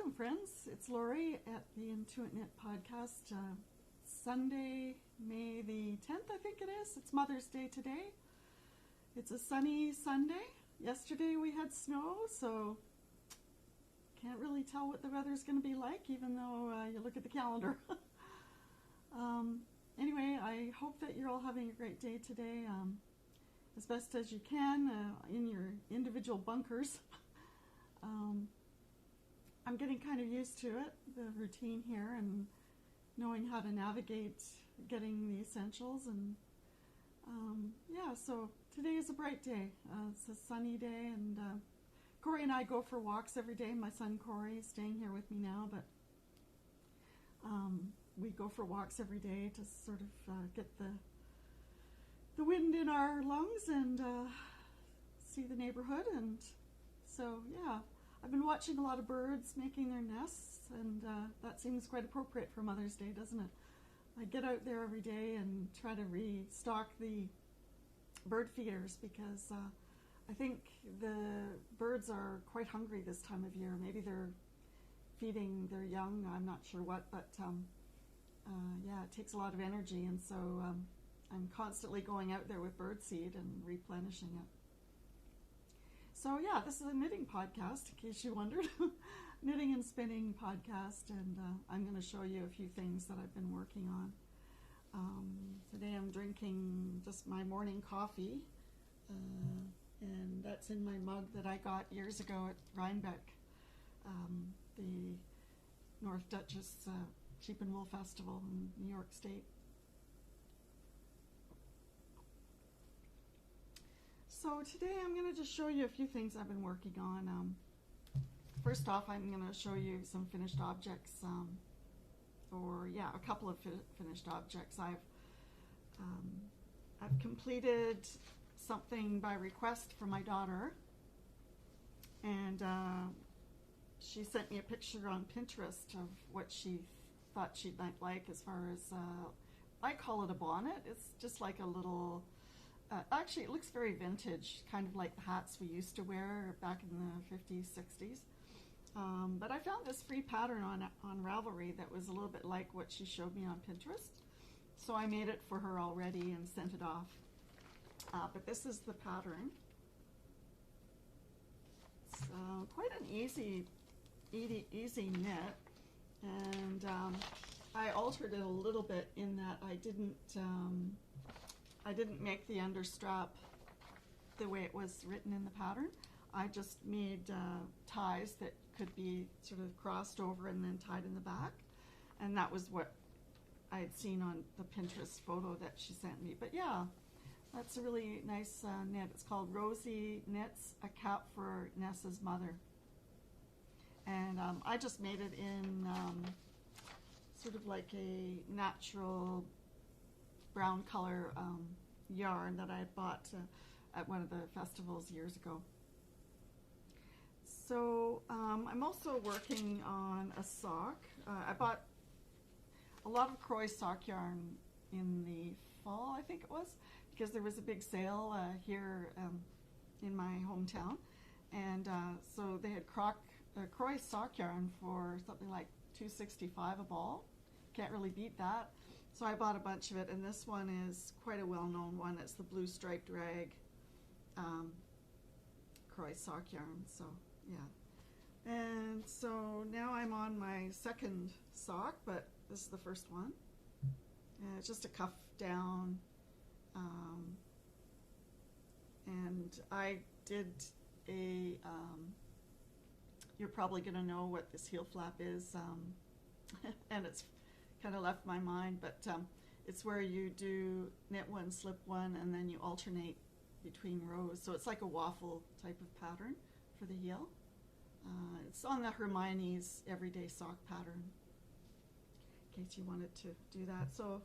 welcome, friends. It's Lori at the Intuitknit podcast. Sunday, May the 10th, I think it is. It's Mother's Day today. It's a sunny Sunday. Yesterday we had snow, so can't really tell what the weather's going to be like, even though you look at the calendar. Anyway, I hope that you're all having a great day today, as best as you can in your individual bunkers. I'm getting kind of used to it, the routine here, and knowing how to navigate getting the essentials. And yeah, so today is a bright day. It's a sunny day, and Corey and I go for walks every day. My son Corey is staying here with me now, but we go for walks every day to sort of get the wind in our lungs and see the neighborhood. And so, yeah, I've been watching a lot of birds making their nests, and that seems quite appropriate for Mother's Day, doesn't it? I get out there every day and try to restock the bird feeders because I think the birds are quite hungry this time of year. Maybe they're feeding their young, I'm not sure what, but yeah, it takes a lot of energy, and so I'm constantly going out there with bird seed and replenishing it. So yeah, this is a knitting podcast, in case you wondered. Knitting and spinning podcast, and I'm going to show you a few things that I've been working on. Today I'm drinking just my morning coffee, and that's in my mug that I got years ago at Rhinebeck, the North Duchess Sheep and Wool Festival in New York State. So today I'm going to just show you a few things I've been working on. First off, I'm going to show you some finished objects, or yeah, a couple of finished objects. I've completed something by request from my daughter, and she sent me a picture on Pinterest of what she thought she might like as far as, I call it a bonnet. It's just like a little... actually, it looks very vintage, kind of like the hats we used to wear back in the 50s, 60s. But I found this free pattern on Ravelry that was a little bit like what she showed me on Pinterest. So I made it for her already and sent it off. But this is the pattern. It's quite an easy knit. And I altered it a little bit in that I didn't make the understrap the way it was written in the pattern. I just made ties that could be sort of crossed over and then tied in the back. And that was what I had seen on the Pinterest photo that she sent me. But yeah, that's a really nice knit. It's called Rosie Knits a Cap for Nessa's Mother. And I just made it in sort of like a natural brown color yarn that I had bought at one of the festivals years ago. So I'm also working on a sock. I bought a lot of Croy sock yarn in the fall, I think it was, because there was a big sale here in my hometown. And so they had Croy sock yarn for something like $2.65 a ball. Can't really beat that. So I bought a bunch of it, and this one is quite a well-known one. It's the blue striped rag Croy sock yarn. So yeah, and so now I'm on my second sock, but this is the first one. And it's just a cuff down, and I did a. You're probably going to know what this heel flap is, and it's kind of left my mind, but it's where you do knit one, slip one, and then you alternate between rows. So it's like a waffle type of pattern for the heel. It's on the Hermione's Everyday Sock pattern, in case you wanted to do that. So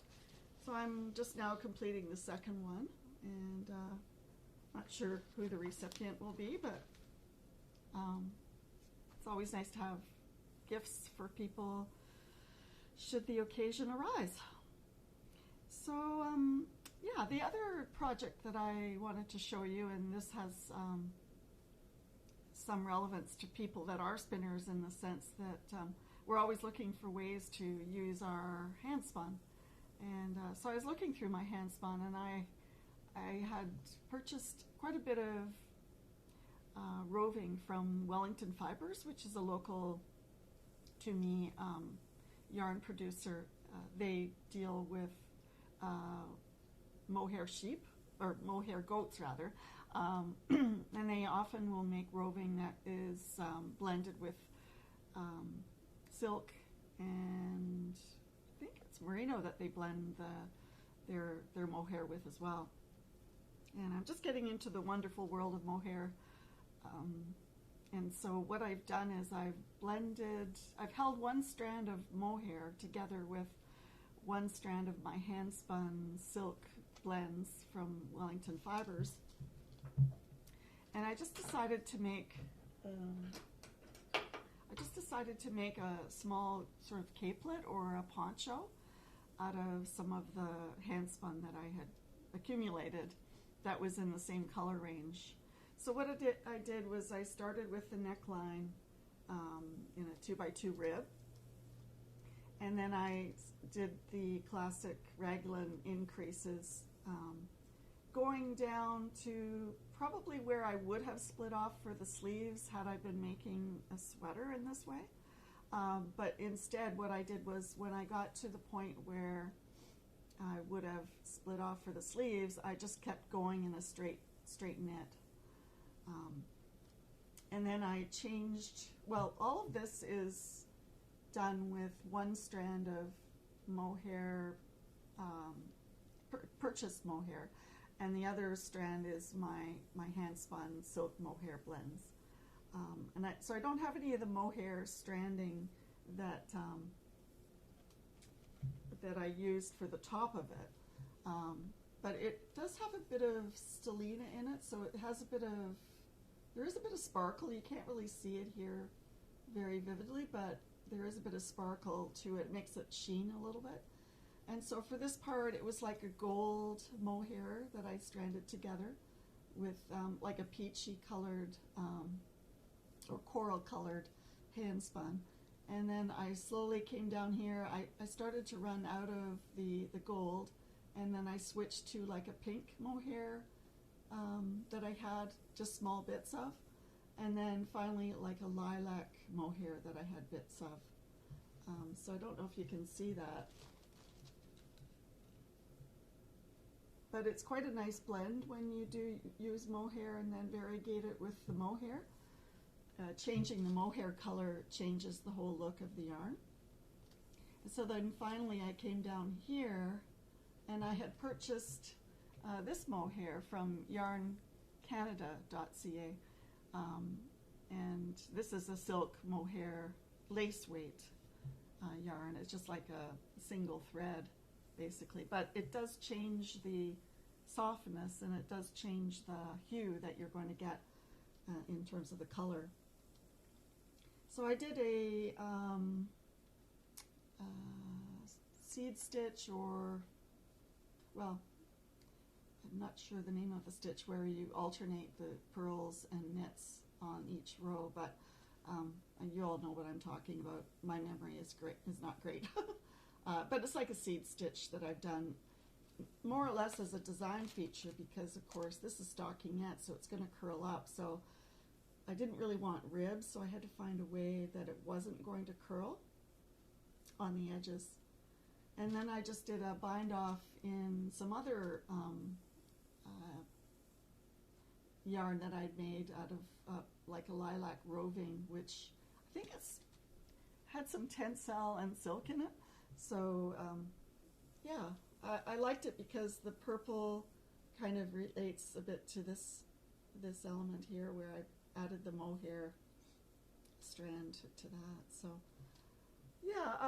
I'm just now completing the second one, and not sure who the recipient will be, but it's always nice to have gifts for people should the occasion arise. So yeah, the other project that I wanted to show you, and this has some relevance to people that are spinners, in the sense that we're always looking for ways to use our hand spun. And so I was looking through my hand spun, and I had purchased quite a bit of roving from Wellington Fibers, which is a local to me yarn producer. They deal with mohair sheep, or mohair goats rather, and they often will make roving that is blended with silk, and I think it's merino that they blend their mohair with as well. And I'm just getting into the wonderful world of mohair. And so what I've done is I've held one strand of mohair together with one strand of my hand spun silk blends from Wellington Fibers. And I just decided to make a small sort of capelet or a poncho out of some of the hand spun that I had accumulated that was in the same color range. So what I did was I started with the neckline in a 2x2 rib, and then I did the classic raglan increases, going down to probably where I would have split off for the sleeves had I been making a sweater in this way. But instead what I did was, when I got to the point where I would have split off for the sleeves, I just kept going in a straight knit. And then I changed, well, all of this is done with one strand of mohair, purchased mohair, and the other strand is my hand spun silk mohair blends. So I don't have any of the mohair stranding that I used for the top of it. But it does have a bit of stellina in it, so it has there is a bit of sparkle. You can't really see it here very vividly, but there is a bit of sparkle to it. It makes it sheen a little bit. And so for this part, it was like a gold mohair that I stranded together with like a peachy colored or coral colored hand spun. And then I slowly came down here. I started to run out of the gold, and then I switched to like a pink mohair that I had just small bits of, and then finally like a lilac mohair that I had bits of. So I don't know if you can see that, but it's quite a nice blend when you do use mohair and then variegate it with the mohair. Changing the mohair color changes the whole look of the yarn. And so then finally I came down here, and I had purchased this mohair from yarncanada.ca, and this is a silk mohair lace weight yarn. It's just like a single thread basically, but it does change the softness, and it does change the hue that you're going to get in terms of the color. So I did a seed stitch, or, well, I'm not sure the name of the stitch, where you alternate the purls and knits on each row, but you all know what I'm talking about. My memory is not great. But it's like a seed stitch that I've done more or less as a design feature, because of course this is stockinette, so it's going to curl up. So I didn't really want ribs, so I had to find a way that it wasn't going to curl on the edges. And then I just did a bind off in some other yarn that I'd made out of like a lilac roving, which I think it's had some tencel and silk in it. So yeah, I liked it because the purple kind of relates a bit to this element here, where I added the mohair strand to that. So yeah,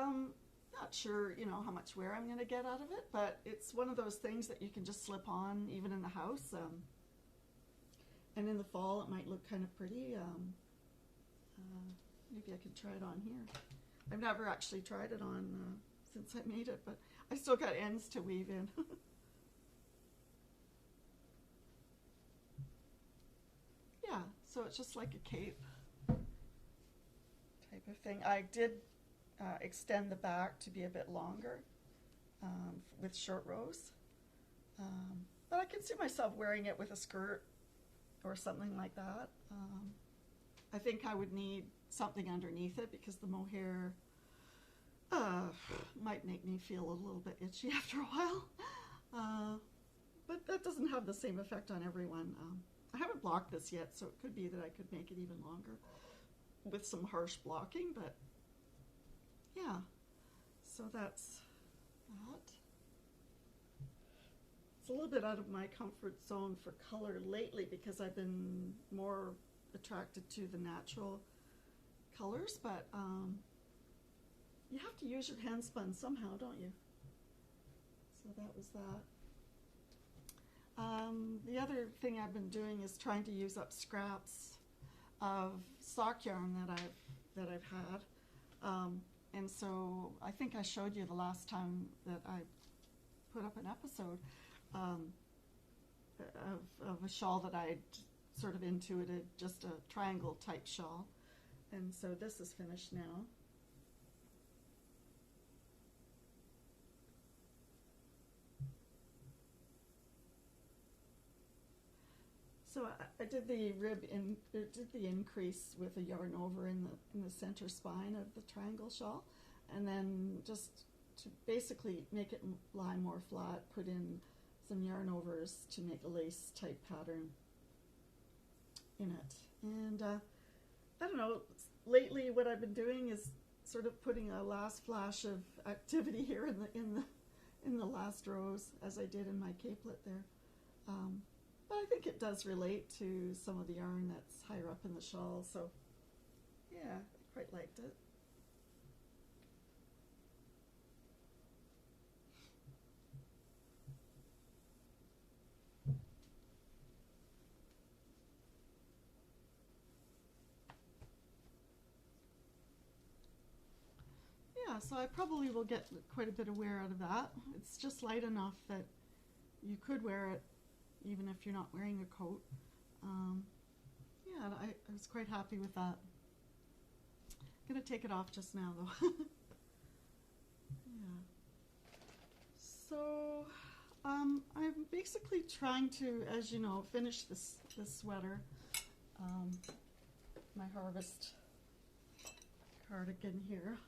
not sure, how much wear I'm going to get out of it, but it's one of those things that you can just slip on even in the house. And in the fall it might look kind of pretty. Maybe I could try it on here. I've never actually tried it on since I made it, but I still got ends to weave in. Yeah, So it's just like a cape type of thing. I did extend the back to be a bit longer with short rows. But I can see myself wearing it with a skirt or something like that. I think I would need something underneath it because the mohair might make me feel a little bit itchy after a while. But that doesn't have the same effect on everyone. I haven't blocked this yet, so it could be that I could make it even longer with some harsh blocking, but yeah. So that's that. It's a little bit out of my comfort zone for color lately because I've been more attracted to the natural colors, but you have to use your hand spun somehow, don't you? So that was that. The other thing I've been doing is trying to use up scraps of sock yarn that I've had, and so I think I showed you the last time that I put up an episode of a shawl that I'd sort of intuited, just a triangle type shawl, and so this is finished now. So I did the did the increase with a yarn over in the center spine of the triangle shawl, and then just to basically make it lie more flat, put in some yarn overs to make a lace type pattern in it. And I don't know, lately what I've been doing is sort of putting a last flash of activity here in the last rows, as I did in my capelet there. But I think it does relate to some of the yarn that's higher up in the shawl, so yeah, I quite liked it. Yeah, so I probably will get quite a bit of wear out of that. It's just light enough that you could wear it even if you're not wearing a coat. Yeah, I was quite happy with that. I'm going to take it off just now though. Yeah. So I'm basically trying to, as you know, finish this sweater. My harvest cardigan here.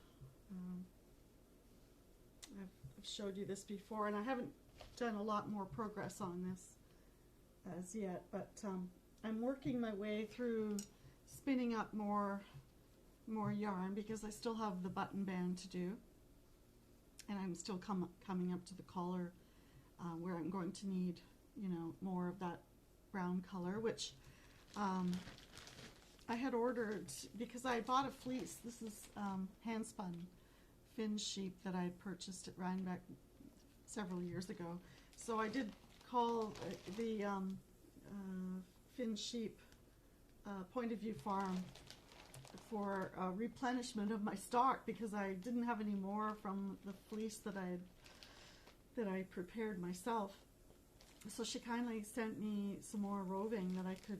I've showed you this before, and I haven't done a lot more progress on this as yet, but I'm working my way through spinning up more yarn because I still have the button band to do, and I'm still coming up to the collar where I'm going to need, you know, more of that brown color, which I had ordered because I bought a fleece. This is hand spun fin sheep that I purchased at Rhinebeck several years ago. So I did call the fin sheep Point of View Farm for replenishment of my stock because I didn't have any more from the fleece that I prepared myself. So she kindly sent me some more roving that I could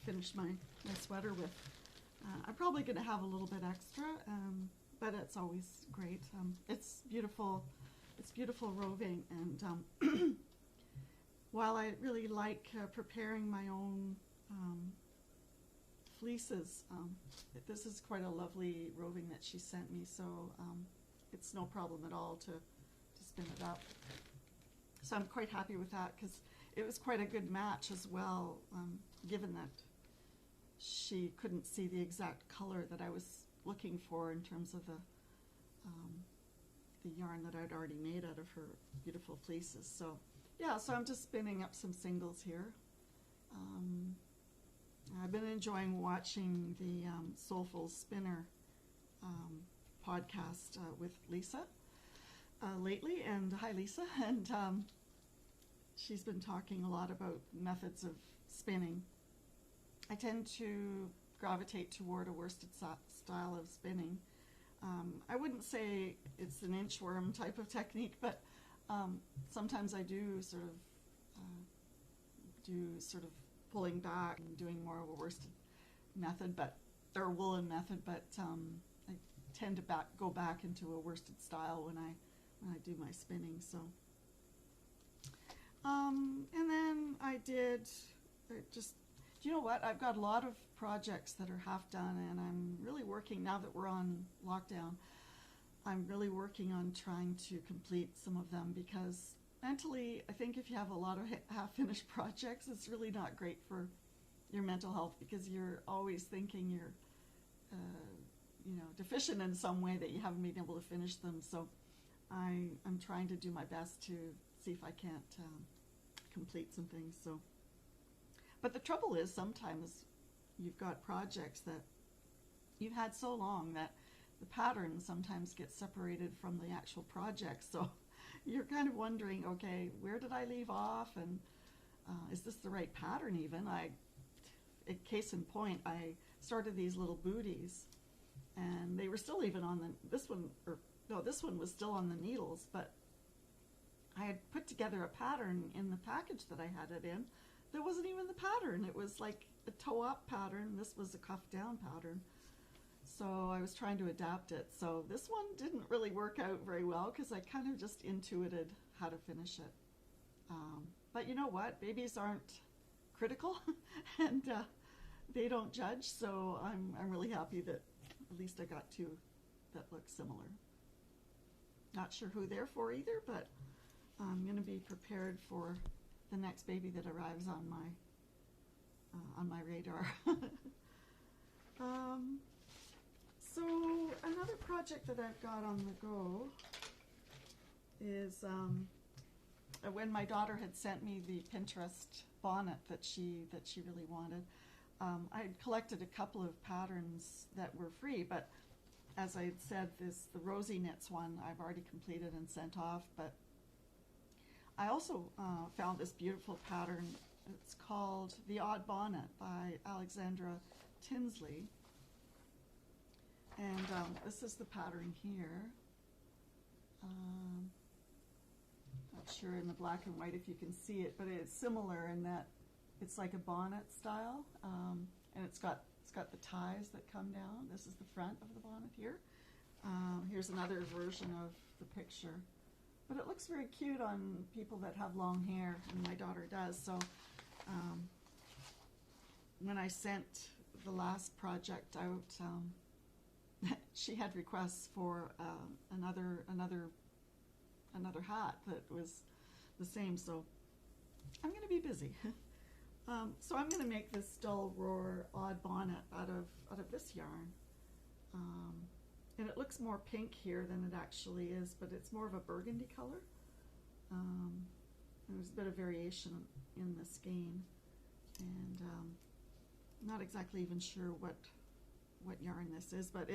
finish my sweater with. I'm probably going to have a little bit extra, but it's always great. It's beautiful. It's beautiful roving, and while I really like preparing my own fleeces, this is quite a lovely roving that she sent me, so it's no problem at all to spin it up. So I'm quite happy with that because it was quite a good match as well, given that she couldn't see the exact color that I was looking for in terms of the yarn that I'd already made out of her beautiful fleeces. So yeah, so I'm just spinning up some singles here. I've been enjoying watching the Soulful Spinner podcast with Lisa lately, and hi Lisa, and she's been talking a lot about methods of spinning. I tend to gravitate toward a worsted style of spinning. I wouldn't say it's an inchworm type of technique, but sometimes I do sort of pulling back and doing more of a worsted method, or woolen method, but I tend to go back into a worsted style when I do my spinning. So, and then I did just, do you know what? I've got a lot of projects that are half done, and I'm really working, now that we're on lockdown, I'm really working on trying to complete some of them, because mentally, I think if you have a lot of half-finished projects, it's really not great for your mental health, because you're always thinking you're, deficient in some way, that you haven't been able to finish them. So I'm trying to do my best to see if I can't complete some things. So, but the trouble is, sometimes you've got projects that you've had so long that the pattern sometimes gets separated from the actual project. So you're kind of wondering, okay, where did I leave off, and is this the right pattern even? Case in point, I started these little booties, and they were still even on this one was still on the needles, but I had put together a pattern in the package that I had it in that wasn't even the pattern. It was like a toe up pattern. This was a cuff down pattern. So I was trying to adapt it. So this one didn't really work out very well, because I kind of just intuited how to finish it. But you know what? Babies aren't critical, and they don't judge. So I'm really happy that at least I got two that look similar. Not sure who they're for either, but I'm going to be prepared for the next baby that arrives on my radar. So another project that I've got on the go is when my daughter had sent me the Pinterest bonnet that she really wanted. I had collected a couple of patterns that were free, but as I had said, the Rosie Knits one I've already completed and sent off. But I also found this beautiful pattern. It's called The Odd Bonnet by Alexandra Tinsley. And this is the pattern here. Not sure in the black and white if you can see it, but it's similar in that it's like a bonnet style, and it's got the ties that come down. This is the front of the bonnet here. Here's another version of the picture, but it looks very cute on people that have long hair, and my daughter does. So when I sent the last project out, she had requests for another hat that was the same. So I'm going to be busy. So I'm going to make this dull roar odd bonnet out of this yarn, and it looks more pink here than it actually is, but it's more of a burgundy color. There's a bit of variation in the skein, and not exactly even sure what yarn this is, but